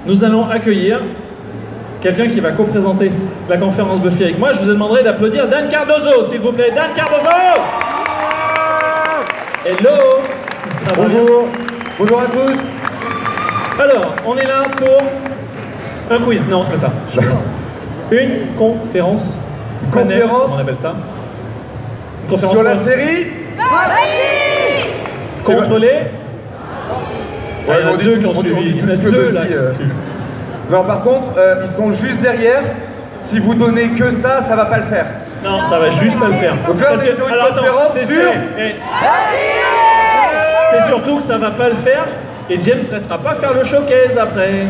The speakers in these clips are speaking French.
nous allons accueillir quelqu'un qui va co-présenter la conférence Buffy avec moi. Je vous demanderai d'applaudir Dan Cardozo, s'il vous plaît. Dan Cardozo! Hello! Bonjour! Bonjour à tous! Alors, on est là pour un quiz. Non, c'est pas ça. Une conférence. Panel, on appelle ça. Une conférence sur la série contre les... Ouais, il y en a deux qui ont suivi. On dit Il y en a tous que deux là Buffy, qui suivent. Non, par contre, ils sont juste derrière. Si vous donnez que ça va pas le faire. Non, ça va juste pas le faire. Donc là, on est sur une conférence sur... C'est surtout que ça va pas le faire et James restera pas faire le showcase après.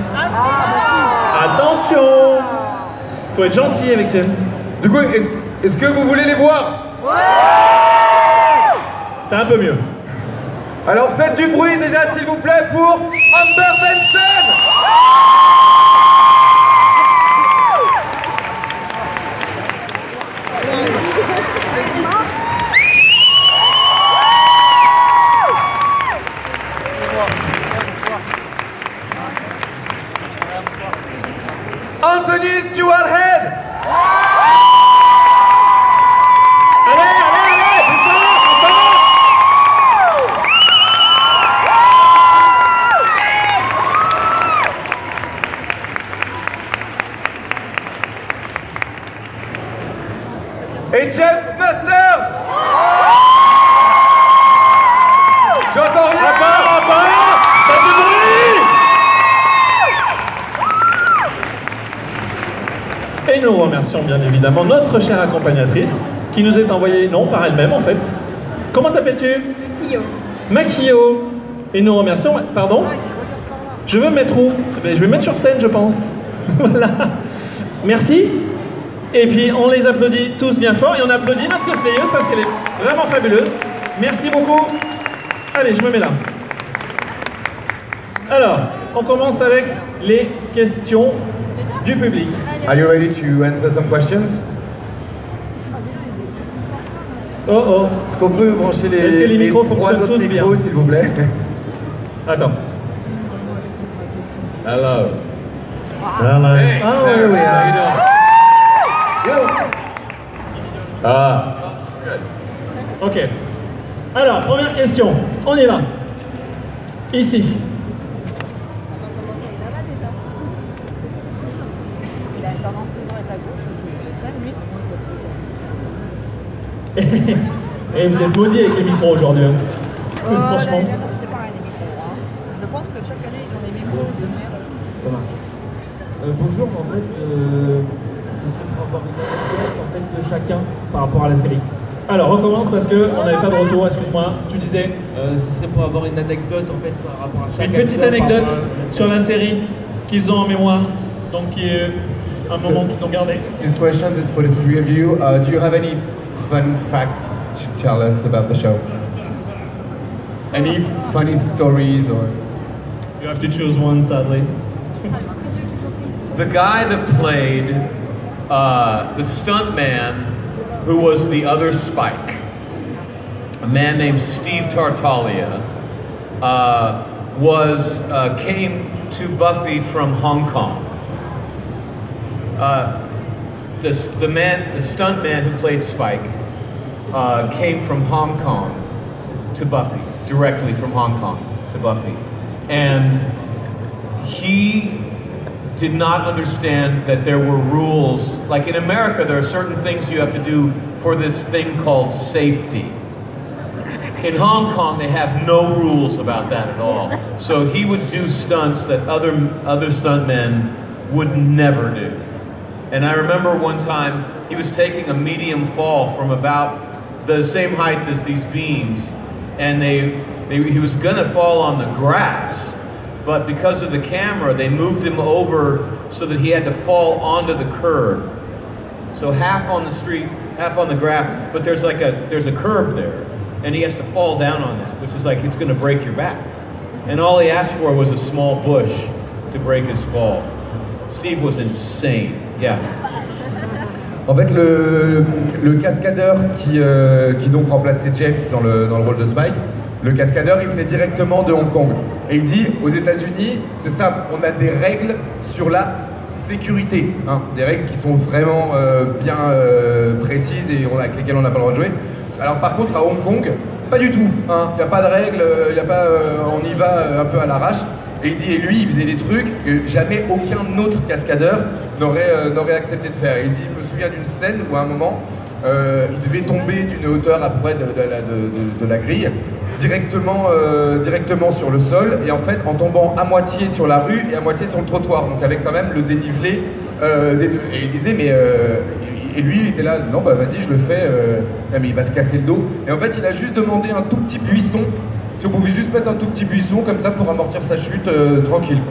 Attention! Faut être gentil avec James. Du coup, est-ce que vous voulez les voir? C'est un peu mieux. Alors faites du bruit déjà, s'il vous plaît, pour Amber Benson! Anthony Stewart Head! Allez, plus fort, Et James Masters! J'entends rien! Pas de bruit! Et nous remercions bien évidemment notre chère accompagnatrice qui nous est envoyée, non, par elle-même en fait. Comment t'appelles-tu? Makio. Et nous remercions, pardon? Je veux me mettre où? Je vais me mettre sur scène, je pense. Voilà. Merci. Et puis on les applaudit tous bien fort et on applaudit notre cosplayeuse parce qu'elle est vraiment fabuleuse. Merci beaucoup. Allez, je me mets là. Alors, on commence avec les questions du public. Are you ready to answer some questions? Oh. Est-ce qu'on peut brancher Est-ce que les micros trois fonctionnent autres tous micros, bien? s'il vous plaît? Attends. Hello. Hello. Hey, Oh, here we how you are. doing? Ok. Alors, première question. On y va. Ici. Il a tendance toujours à être à gauche, ça, lui. Et vous êtes maudits avec les micros aujourd'hui. Hein. Franchement. L'année dernière, c'était pareil, les micros. Hein. Je pense que chaque année, ils ont des micros de merde. Ça marche. Bonjour, en fait, ce serait pour avoir une anecdote en fait, de chacun par rapport à la série. Alors, recommence parce qu'on n'avait pas de retour, excuse-moi. Tu disais Ce serait pour avoir une anecdote en fait par rapport à chaque une petite acteur, anecdote par rapport à la sur la série qu'ils ont en mémoire, donc qui est un moment qu'ils ont gardé. This question is for the three of you. Do you have any fun facts to tell us about the show? Any funny stories or? You have to choose one, sadly. The guy that played the stuntman who was the other Spike, a man named Steve Tartaglia, came to Buffy from Hong Kong. The stuntman who played Spike, came from Hong Kong to Buffy, directly from Hong Kong to Buffy, and he did not understand that there were rules. Like in America, there are certain things you have to do for this thing called safety. In Hong Kong, they have no rules about that at all. So he would do stunts that other stuntmen would never do. And I remember one time, he was taking a medium fall from about the same height as these beams, and he was gonna fall on the grass, but because of the camera, they moved him over so that he had to fall onto the curb. So half on the street, half on the grass, but there's a curb there, and he has to fall down on that, which is like, it's gonna break your back. And all he asked for was a small bush to break his fall. Steve was insane, yeah. En fait, le cascadeur qui donc remplaçait James dans le rôle de Spike, Le cascadeur, il venait directement de Hong Kong. Et il dit, aux États-Unis, c'est ça, on a des règles sur la sécurité, hein, des règles qui sont vraiment bien précises et avec lesquelles on n'a pas le droit de jouer. Alors par contre, à Hong Kong, pas du tout, hein, il n'y a pas de règles, y a pas, on y va un peu à l'arrache. Et il dit, et lui, il faisait des trucs que jamais aucun autre cascadeur n'aurait accepté de faire. Et il dit, je me souviens d'une scène où à un moment, il devait tomber d'une hauteur à peu près de la grille, directement sur le sol, et en fait en tombant à moitié sur la rue et à moitié sur le trottoir, donc avec quand même le dénivelé des deux. Et il disait, mais et lui il était là, non bah vas-y je le fais, mais il va se casser le dos. Et en fait il a juste demandé un tout petit buisson, si on pouvait juste mettre un tout petit buisson comme ça pour amortir sa chute tranquille.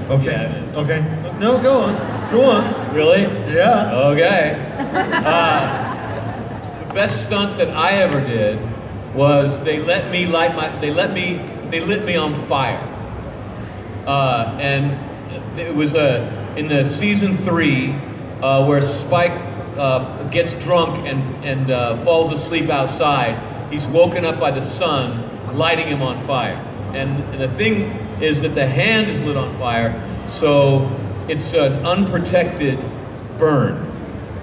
Okay. Okay. No, go on. Go on. Really? Yeah. Okay. The best stunt that I ever did was they lit me on fire. And it was in the season 3 where Spike gets drunk and falls asleep outside. He's woken up by the sun lighting him on fire. And the thing is that the hand is lit on fire, so it's an unprotected burn,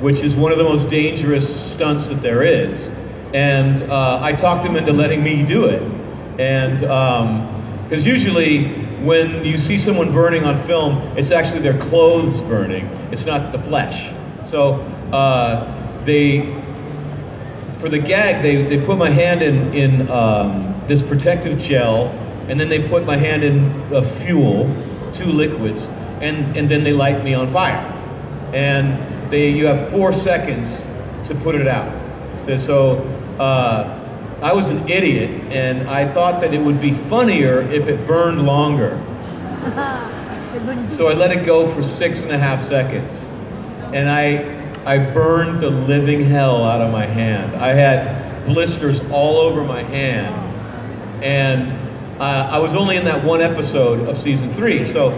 which is one of the most dangerous stunts that there is. And I talked him into letting me do it. And because usually when you see someone burning on film, it's actually their clothes burning, it's not the flesh. So for the gag, they put my hand in this protective gel, and then they put my hand in fuel, 2 liquids, and then they light me on fire. And you have 4 seconds to put it out. So I was an idiot, and I thought that it would be funnier if it burned longer. So I let it go for 6.5 seconds. And I burned the living hell out of my hand. I had blisters all over my hand. And I was only in that 1 episode of season 3, so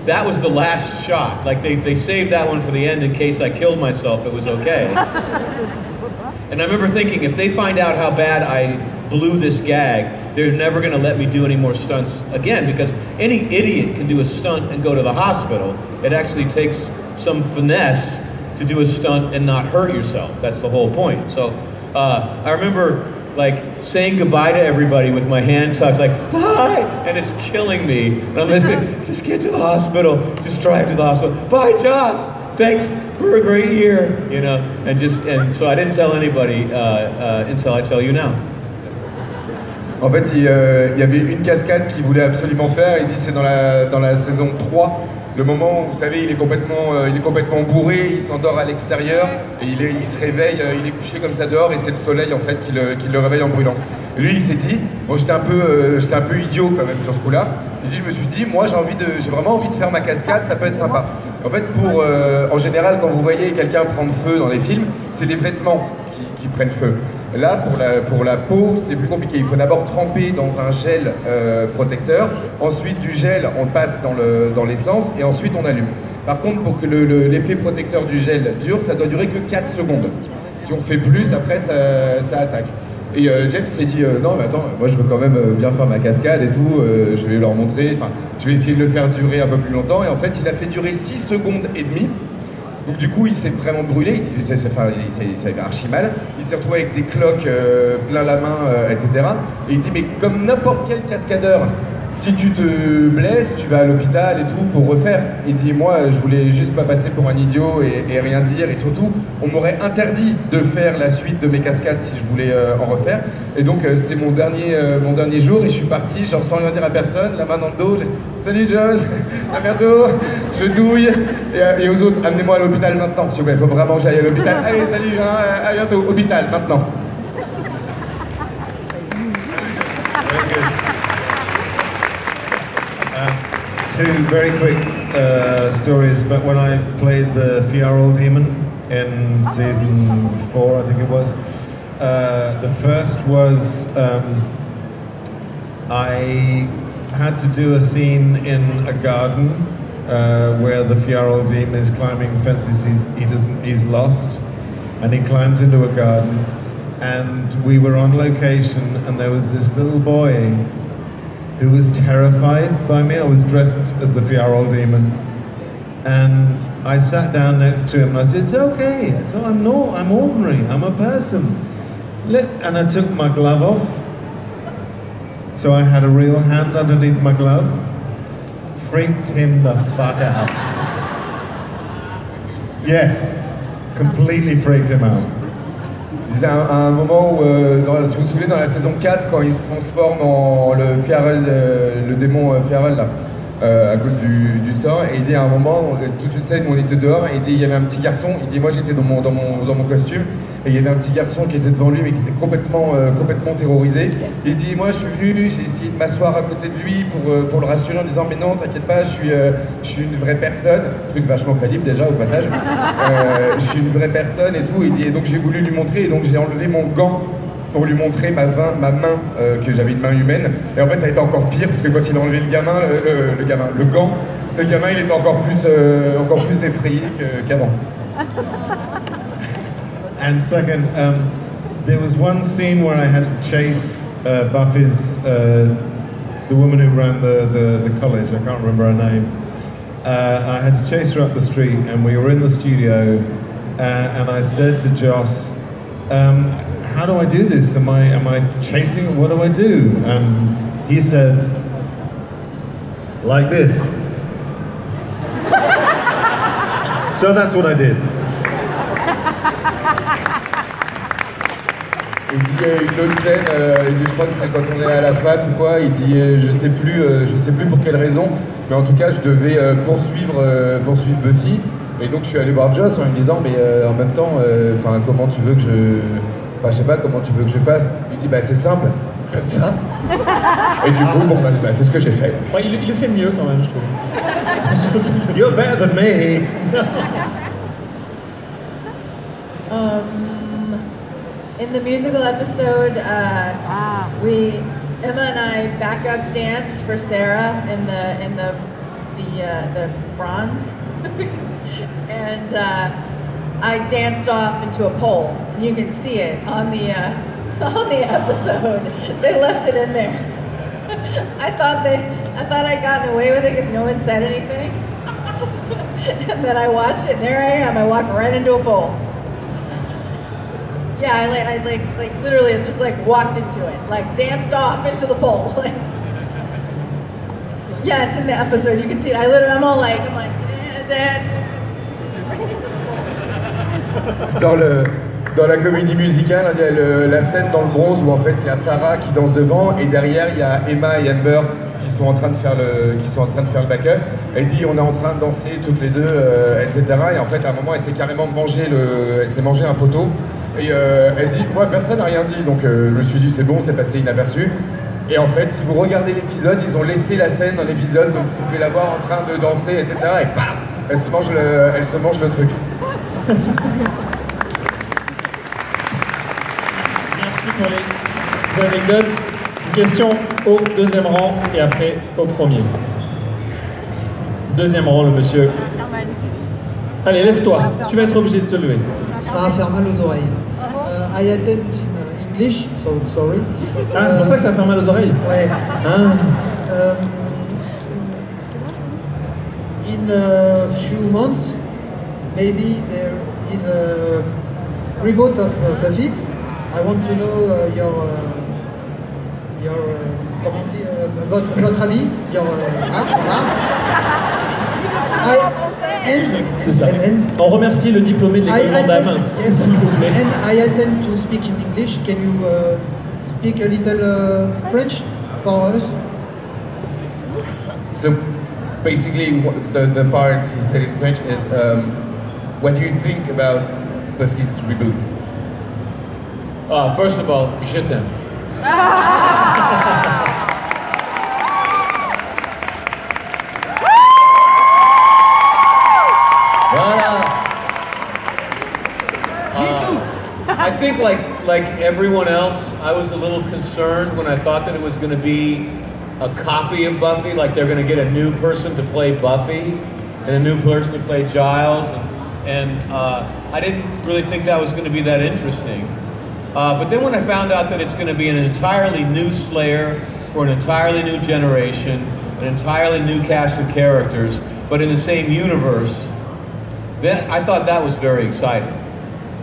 that was the last shot. Like they saved that one for the end in case I killed myself, it was okay. And I remember thinking, if they find out how bad I blew this gag, they're never gonna let me do any more stunts again, because any idiot can do a stunt and go to the hospital. It actually takes some finesse to do a stunt and not hurt yourself. That's the whole point. So I remember like saying goodbye to everybody with my hand tucked, like bye, and it's killing me. And I'm just get to the hospital, just drive to the hospital. Bye, Joss. Thanks for a great year, you know. And so I didn't tell anybody until I tell you now. En fait, il y avait une cascade qu'il voulait absolument faire. Il dit c'est dans la saison 3. Le moment où, vous savez, il est complètement bourré, il s'endort à l'extérieur, et il se réveille, il est couché comme ça dehors, et c'est le soleil en fait qui le réveille en brûlant. Et lui, il s'est dit, bon, j'étais un peu idiot quand même sur ce coup-là. Je me suis dit, moi j'ai vraiment envie de faire ma cascade, ça peut être sympa. En fait, en général, quand vous voyez quelqu'un prendre feu dans les films, c'est les vêtements qui prennent feu. Là, pour la peau, c'est plus compliqué. Il faut d'abord tremper dans un gel protecteur. Ensuite, du gel, on le passe dans l'essence et ensuite on allume. Par contre, pour que l'effet protecteur du gel dure, ça doit durer que 4 secondes. Si on fait plus, après, ça attaque. Et James s'est dit, non mais attends, moi je veux quand même bien faire ma cascade et tout, je vais leur montrer, enfin, je vais essayer de le faire durer un peu plus longtemps. Et en fait, il a fait durer 6 secondes et demie. Donc du coup, il s'est vraiment brûlé, il s'est fait archi mal. Il s'est retrouvé avec des cloques plein la main, etc. Et il dit, mais comme n'importe quel cascadeur, si tu te blesses, tu vas à l'hôpital et tout pour refaire. Il dit, moi, je voulais juste pas passer pour un idiot et rien dire. Et surtout, on m'aurait interdit de faire la suite de mes cascades si je voulais en refaire. Et donc, c'était mon dernier jour et je suis parti, genre sans rien dire à personne, la main dans le dos. Salut Joss, à bientôt, je douille. Et aux autres, amenez-moi à l'hôpital maintenant, s'il vous plaît, il faut vraiment que j'aille à l'hôpital. Allez, salut, hein, à bientôt, hôpital, maintenant. Two very quick stories, but when I played the Fiyaro Demon in season 4, I think it was, the first was I had to do a scene in a garden where the Fiyaro Demon is climbing fences. He's lost, and he climbs into a garden, and we were on location, and there was this little boy who was terrified by me. I was dressed as the Fjarl demon, and I sat down next to him and I said, "It's okay, I'm ordinary, I'm a person." And I took my glove off, so I had a real hand underneath my glove. Freaked him the fuck out. Yes, completely freaked him out. C'est un moment où, si vous vous souvenez, dans la saison 4, quand il se transforme en le Fjarl, le démon Fjarl, là, à cause du sort, et il dit à un moment, toute une scène où on était dehors, et il dit, il y avait un petit garçon, il dit, moi j'étais dans mon costume, et il y avait un petit garçon qui était devant lui, mais qui était complètement terrorisé. Il dit, moi je suis venu, j'ai essayé de m'asseoir à côté de lui pour le rassurer en disant, mais non, t'inquiète pas, je suis une vraie personne, truc vachement crédible déjà au passage, je suis une vraie personne et tout, et donc j'ai voulu lui montrer, et donc j'ai enlevé mon gant pour lui montrer ma main, que j'avais une main humaine. Et en fait, ça a été encore pire, parce que quand il a enlevé le gant, il était encore plus effrayé qu'avant. And second, there was one scene where I had to chase Buffy's, the woman who ran the college, I can't remember her name. I had to chase her up the street, and we were in the studio, and I said to Joss, how do I do this? Am I chasing? What do I do? And he said, like this. So that's what I did. Il dit une autre scène, il dit, je crois que c'est quand on est à la fac ou quoi, il dit je sais plus pour quelle raison, mais en tout cas je devais poursuivre Buffy, et donc je suis allé voir Joss en lui disant, mais en même temps, comment tu veux que je sais pas comment tu veux que je fasse. Il dit, bah c'est simple, comme ça. Et du coup, c'est ce que j'ai fait. Ouais, il le fait mieux quand même, je trouve. You're better than me. In the musical episode, Emma and I backup dance for Sarah in the bronze, and I danced off into a pole. And you can see it on the episode. They left it in there. I thought I'd gotten away with it because no one said anything. And then I watched it, and there I am. I walked right into a pole. Yeah, I literally just walked into it, danced off into the pole. Yeah, it's in the episode. You can see it. I'm like, Dad. Dans la comédie musicale, il y a la scène dans le bronze où en fait il y a Sarah qui danse devant, et derrière il y a Emma et Amber qui sont en train de faire le backup. Elle dit, on est en train de danser toutes les deux, etc. Et en fait à un moment elle s'est carrément mangé un poteau. Et elle dit, moi personne n'a rien dit, donc je me suis dit c'est bon, c'est passé inaperçu. Et en fait, si vous regardez l'épisode, ils ont laissé la scène dans l'épisode, donc vous pouvez la voir en train de danser, etc. Et bam, elle se mange le truc. Merci pour les anecdotes. Une question au deuxième rang et après au premier. Deuxième rang, le monsieur. Allez, lève-toi, tu vas être obligé de te lever. Ça va faire mal aux oreilles. I attend in English, so sorry. Ah, c'est pour ça que ça fait mal aux oreilles? Ouais. Ah. In a few months, maybe there is a reboot of Buffy. I want to know your comment on dit, votre avis, voilà. C'est ça. On remercie le diplômé de l'école Vandamme. Yes, s'il vous plaît. and I intend to speak in English. Can you speak a little French for us? So basically, the part he said in French is, what do you think about Buffy's reboot? First of all, je t'aime. I think like everyone else, I was a little concerned when I thought that it was going to be a copy of Buffy, like they're going to get a new person to play Buffy and a new person to play Giles. And I didn't really think that was going to be that interesting. But then when I found out that it's going to be an entirely new Slayer for an entirely new generation, an entirely new cast of characters, but in the same universe, then I thought that was very exciting.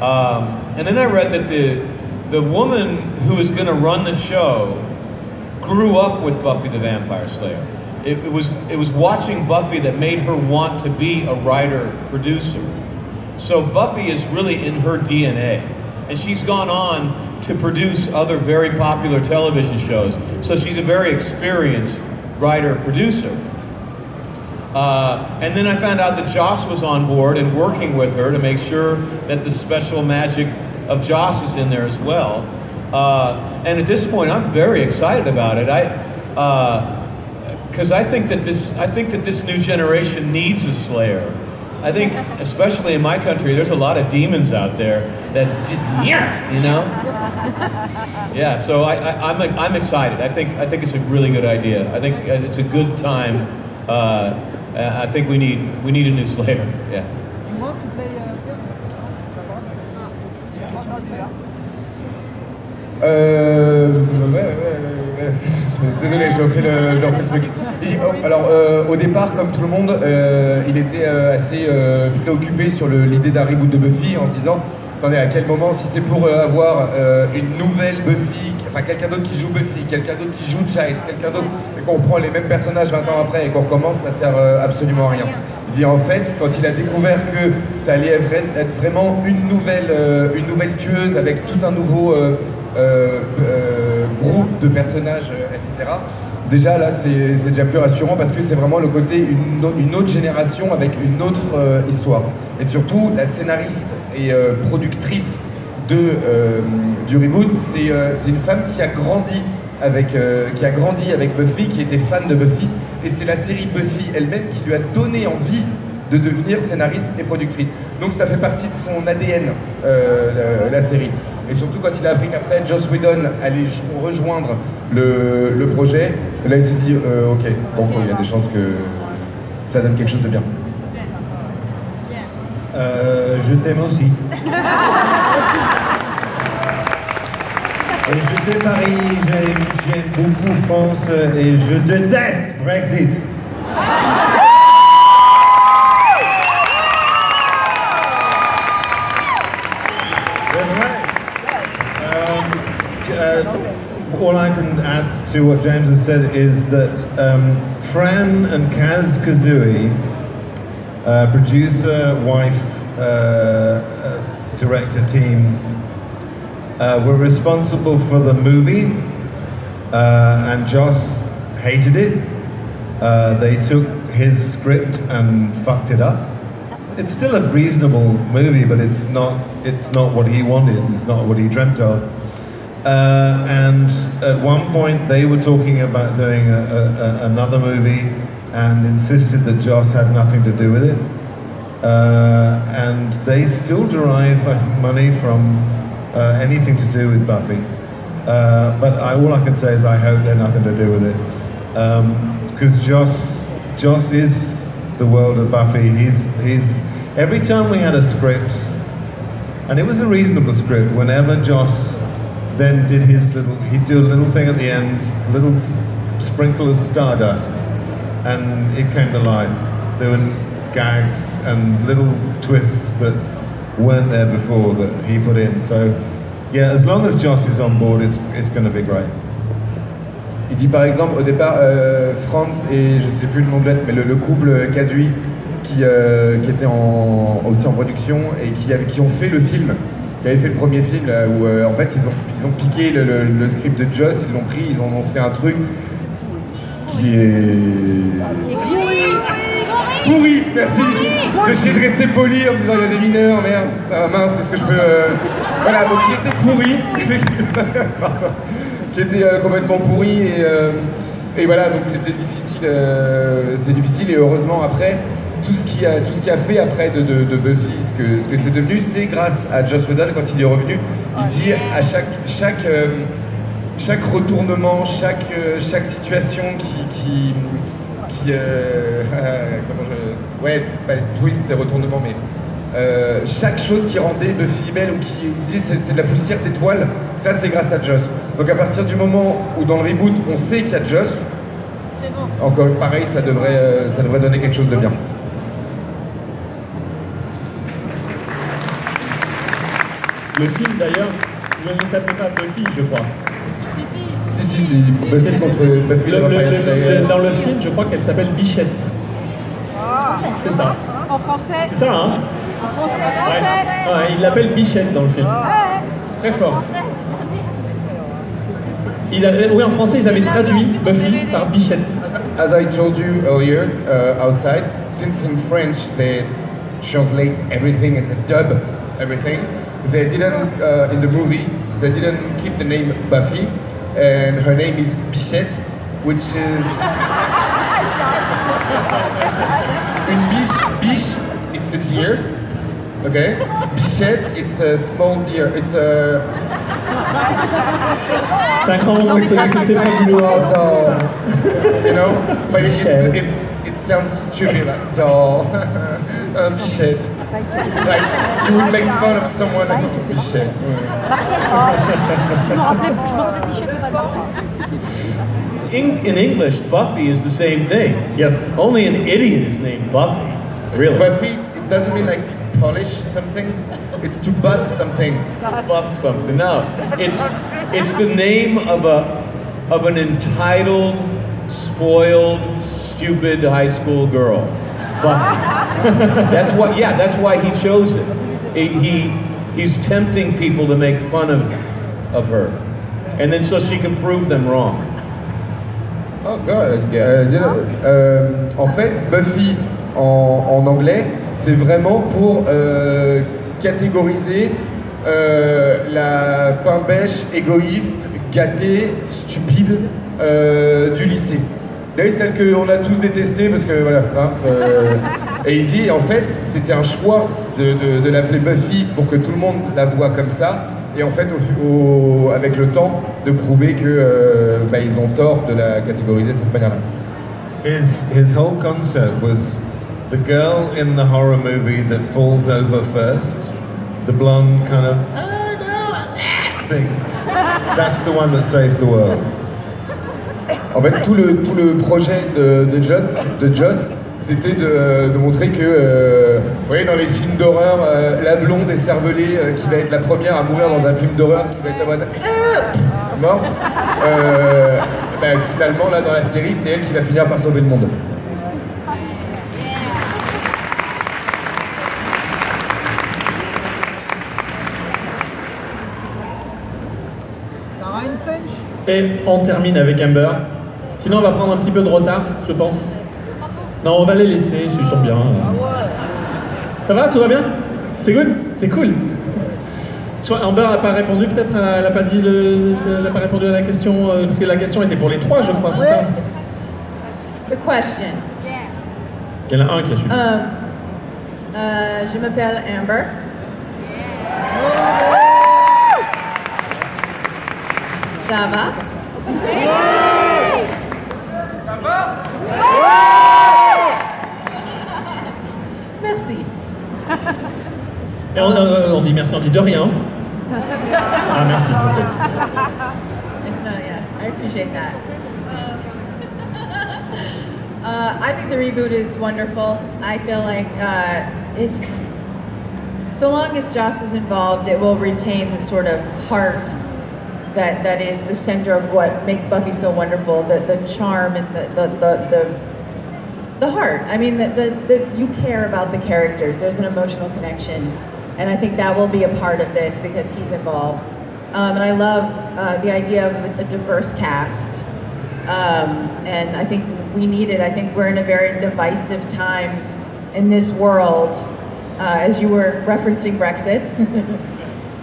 And then I read that the woman who is going to run the show grew up with Buffy the Vampire Slayer. It was watching Buffy that made her want to be a writer-producer. So Buffy is really in her DNA. And she's gone on to produce other very popular television shows. So she's a very experienced writer-producer. And then I found out that Joss was on board and working with her to make sure that the special magic of Joss is in there as well. And at this point, I'm very excited about it. Because I think that this new generation needs a Slayer. I think, especially in my country, there's a lot of demons out there that, yeah, you know. Yeah, so I'm excited. I think it's a really good idea. I think it's a good time. I think we need a new Slayer. Yeah. You want to play Désolé, j'en fais le truc. Alors, au départ, comme tout le monde, il était assez préoccupé sur l'idée d'un reboot de Buffy en se disant, attendez, à quel moment, si c'est pour avoir une nouvelle Buffy, enfin quelqu'un d'autre qui joue Buffy, quelqu'un d'autre qui joue Giles, quelqu'un d'autre, et qu'on reprend les mêmes personnages 20 ans après et qu'on recommence, ça sert absolument à rien. Il dit en fait, quand il a découvert que ça allait être vraiment une nouvelle tueuse avec tout un nouveau groupe de personnages, etc. Déjà là, c'est déjà plus rassurant parce que c'est vraiment le côté une autre génération avec une autre histoire. Et surtout, la scénariste et productrice du reboot, c'est une femme qui a grandi avec Buffy, qui était fan de Buffy, et c'est la série Buffy elle-même qui lui a donné envie de devenir scénariste et productrice. Donc ça fait partie de son ADN, la série. Et surtout quand il a appris qu'après Joss Whedon allait rejoindre le projet, là il s'est dit ok, bon, il y a des chances que ça donne quelque chose de bien. Je t'aime aussi. Et je t'aime Paris, j'aime beaucoup France et je déteste Brexit. All I can add to what James has said is that Fran and Kaz Kazooie, producer, wife, director team, were responsible for the movie, and Joss hated it. They took his script and fucked it up. It's still a reasonable movie, but it's not what he wanted. It's not what he dreamt of. And at one point they were talking about doing another movie and insisted that Joss had nothing to do with it. And they still derive, I think, money from anything to do with Buffy. But all I can say is I hope they're nothing to do with it. Because Joss is the world of Buffy. He's every time we had a script, and it was a reasonable script, whenever Joss then he'd do a little thing at the end, a little sprinkle of stardust, and it came to life. There were gags and little twists that weren't there before that he put in. So, yeah, as long as Joss is on board, it's going to be great. Il dit par exemple au départ Franz et je sais plus le nom de l'autre, mais le couple Kazooie qui était aussi en production et qui ont fait le film. Qui avait fait le premier film là, où en fait ils ont piqué le script de Joss, ils l'ont pris, ils en ont fait un truc qui est pourri. Merci. J'essaie de rester poli en me disant il y a des mineurs, merde, mince, qu'est-ce que je peux voilà, donc il était pourri. Pardon. Qui était complètement pourri et voilà, donc c'était difficile, c'est difficile et heureusement après. Tout ce qui a fait après de Buffy, ce que c'est devenu, c'est grâce à Joss Whedon quand il est revenu. Il dit à chaque retournement, chaque situation twist c'est retournement, mais chaque chose qui rendait Buffy belle ou qui disait c'est de la poussière d'étoiles, ça c'est grâce à Joss. Donc à partir du moment où dans le reboot on sait qu'il y a Joss, C'est bon. encore pareil, ça devrait donner quelque chose de bien. Le film d'ailleurs, ne s'appelle pas Buffy, je crois. Si, Buffy contre Buffy le Vampire Slayer. Dans le film, je crois qu'elle s'appelle Bichette. C'est ça. En français. C'est ça, hein? En français. Ouais, il l'appelle Bichette dans le film. Très fort. Oui, en français, ils avaient traduit Buffy par Bichette. As I told you earlier, outside, since in French they translate everything and they dub everything, they didn't, in the movie, they didn't keep the name Buffy, and her name is Bichette, which is... Une biche, it's a deer, okay? Bichette, it's a small deer, it's a... C'est un grand moment, c'est fabuleux. You know, but it sounds stupid, like doll, Bichette. Like you would make fun of someone like Bichette. In English, Buffy is the same thing. Yes. Only an idiot is named Buffy. Really? Buffy, it doesn't mean like polish something. It's to buff something. Buff something. No, it's the name of an entitled, spoiled, stupid high school girl. Buffy. That's why he chose it. He's tempting people to make fun of her, and then so she can prove them wrong. Oh god. En fait, Buffy en anglais, c'est vraiment pour catégoriser la pain-bêche égoïste, gâtée, stupide du lycée. D'ailleurs, celle qu'on a tous détestée parce que voilà. Et il dit en fait c'était un choix de l'appeler Buffy pour que tout le monde la voit comme ça. Et en fait, avec le temps, de prouver que ils ont tort de la catégoriser de cette manière-là. His whole concept was the girl in the horror movie that falls over first, the blonde kind of thing. That's the one that saves the world. En fait, tout le projet de Joss, c'était de montrer que, vous voyez, dans les films d'horreur, la blonde écervelée qui va être la première à mourir dans un film d'horreur, qui va être en mode morte, finalement, là, dans la série, c'est elle qui va finir par sauver le monde. Et on termine avec Amber. Sinon, on va prendre un petit peu de retard, je pense. Non, on va les laisser, ils sont bien. Ça va, tout va bien? C'est good? C'est cool. Amber n'a pas répondu, peut-être, elle n'a pas répondu à la question, parce que la question était pour les trois, je crois, c'est ça? The question. Il y en a un qui a suivi. Je m'appelle Amber. Ça va? Ça va? Merci. Et on dit merci, on dit de rien. Ah, merci. Okay. It's not, yeah, I appreciate that. I think the reboot is wonderful. I feel like it's, so long as Joss is involved, it will retain the sort of heart that is the center of what makes Buffy so wonderful, the charm and the heart. I mean, you care about the characters. There's an emotional connection, and I think that will be a part of this because he's involved. And I love the idea of a diverse cast, and I think we need it. I think we're in a very divisive time in this world, as you were referencing Brexit.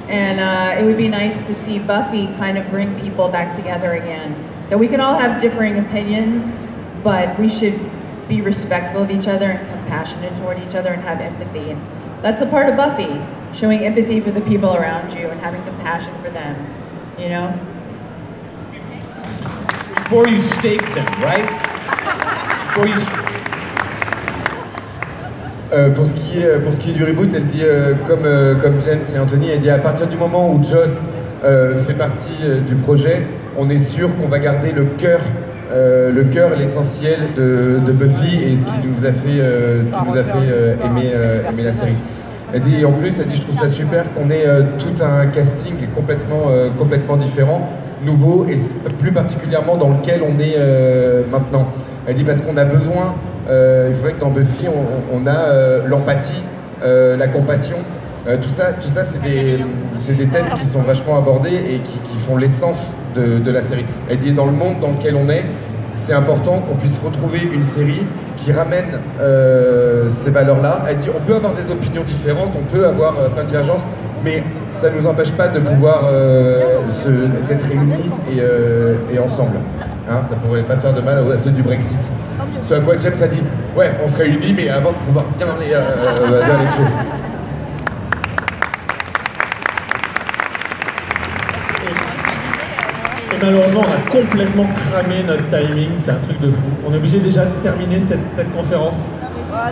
And it would be nice to see Buffy kind of bring people back together again. That we can all have differing opinions, but we should be respectful of each other and compassionate toward each other and have empathy. And that's a part of Buffy, showing empathy for the people around you and having compassion for them, you know? Before you stake them, right? Pour ce qui est du reboot, elle dit, comme James et Anthony, elle dit à partir du moment où Joss fait partie du projet, on est sûr qu'on va garder le cœur et l'essentiel de Buffy et ce qui nous a fait, aimer la série. Elle dit, en plus, elle dit, je trouve ça super qu'on ait tout un casting complètement différent, nouveau et plus particulièrement dans lequel on est maintenant. Elle dit parce qu'on a besoin, il faudrait que dans Buffy on a l'empathie, la compassion, tout ça c'est des thèmes qui sont vachement abordés et qui font l'essence de la série. Elle dit dans le monde dans lequel on est, c'est important qu'on puisse retrouver une série qui ramène ces valeurs-là. Elle dit on peut avoir des opinions différentes, on peut avoir plein de divergences, mais ça ne nous empêche pas de pouvoir d'être réunis et ensemble. Hein, ça pourrait pas faire de mal à ceux du Brexit. Ce à quoi James a dit, ouais, on se réunit, mais avant de pouvoir bien les dessus. Et malheureusement, on a complètement cramé notre timing, c'est un truc de fou. On est obligé déjà de terminer cette conférence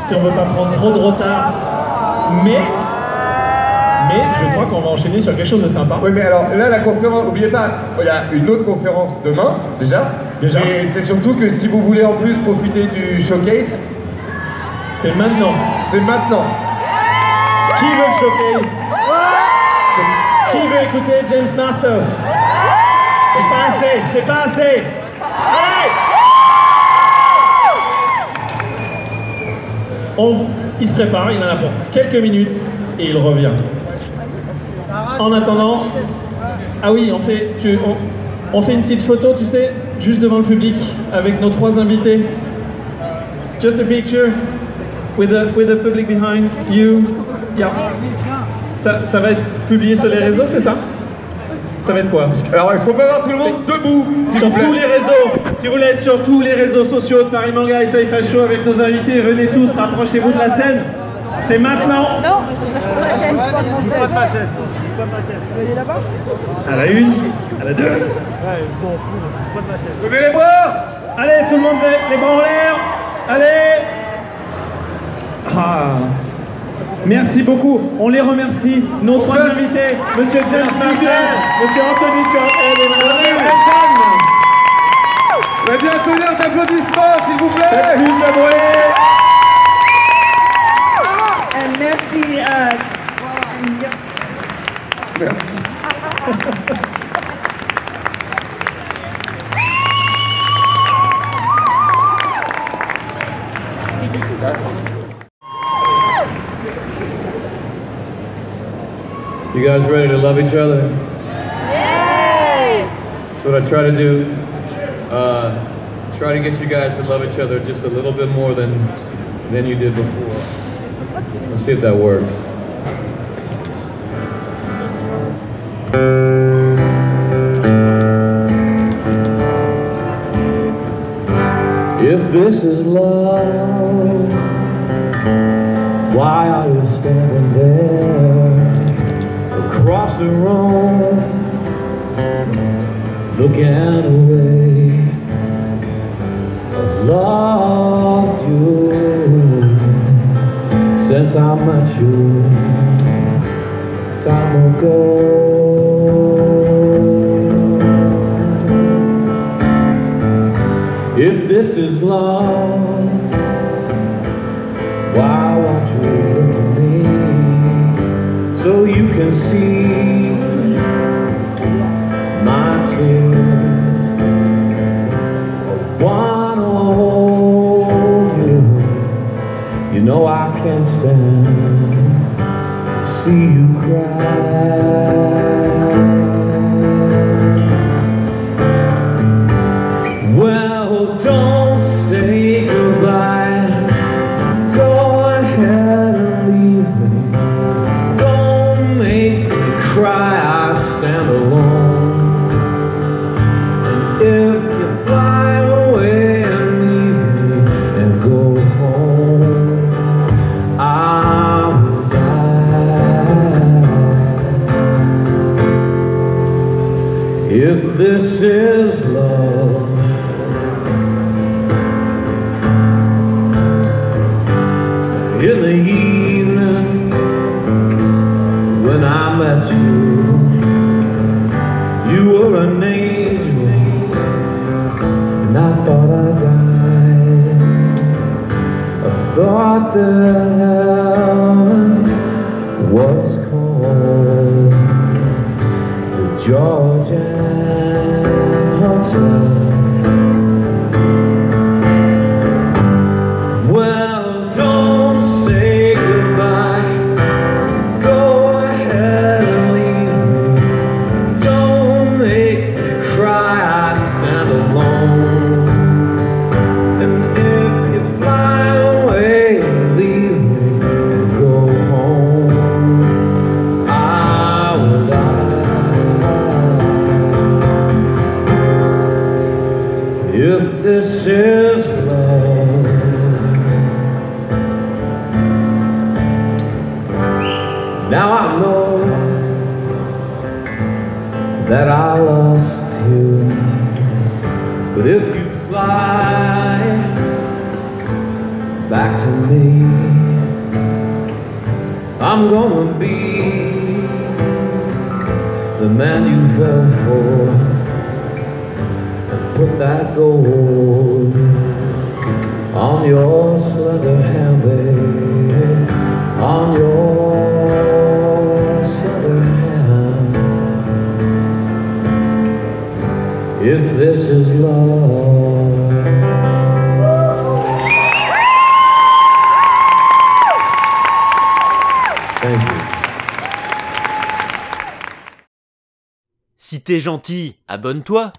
si on veut pas prendre trop de retard. Mais je crois qu'on va enchaîner sur quelque chose de sympa. Oui, mais alors là, la conférence, n'oubliez pas, il y a une autre conférence demain, déjà. Mais c'est surtout que si vous voulez en plus profiter du showcase, c'est maintenant. C'est maintenant. Qui veut le showcase? Qui veut écouter James Masters? C'est pas assez. Allez! Il se prépare, il en a pour quelques minutes et il revient. En attendant, ah oui, on fait une petite photo, tu sais, juste devant le public, avec nos 3 invités. Just a picture with the public behind you. Yeah. Ça va être publié sur les réseaux, c'est ça? Ça va être quoi? Alors, est-ce qu'on peut avoir tout le monde debout, s'il vous plaît? Sur tous les réseaux. Si vous voulez être sur tous les réseaux sociaux de Paris Manga et Sci-Fi Show avec nos invités, venez tous, rapprochez-vous de la scène. C'est maintenant. Non, je prends ma chaîne. Pas de ma chaîne. Vous allez là-bas? À la 1, à la 2. Ouais, bon, pas de ma chaîne. Levez les bras! Allez, tout le monde, les bras en l'air. Allez. Ah. Merci beaucoup. On les remercie. Nos 3 invités, Monsieur James Masters, Monsieur Anthony Shorthead et Madame Hanson. Va bien tenir d'applaudissements, s'il vous plaît. Faites plus de bruit. Merci. Merci. You guys ready to love each other? That's what I try to do. Try to get you guys to love each other just a little bit more than you did before. Let's see if that works. If this is love, why are you standing there across the room, looking away? I've loved you since I met you time ago. If this is love, why won't you look at me so you can see my tears? I wanna hold you, you know I can't stand to see you cry. Well, don't say goodbye, go ahead and leave me. Don't make me cry, I stand alone. And if you fly away and leave me and go home, I will die. If this is love, in the when I met you. You were an angel, and I thought I died. I thought that heaven was called the Georgian Hotel. Well, don't say goodbye. Go ahead and leave me. Don't make me cry. I stand alone. And if you fly away, leave me and go home, I will die. If this is love, now I know that I lost you. But if you fly back to me, I'm gonna be the man you fell for, and put that gold on your slender hand, baby, on your slender hand. If this is love. Thank you. Si t'es gentil, abonne-toi.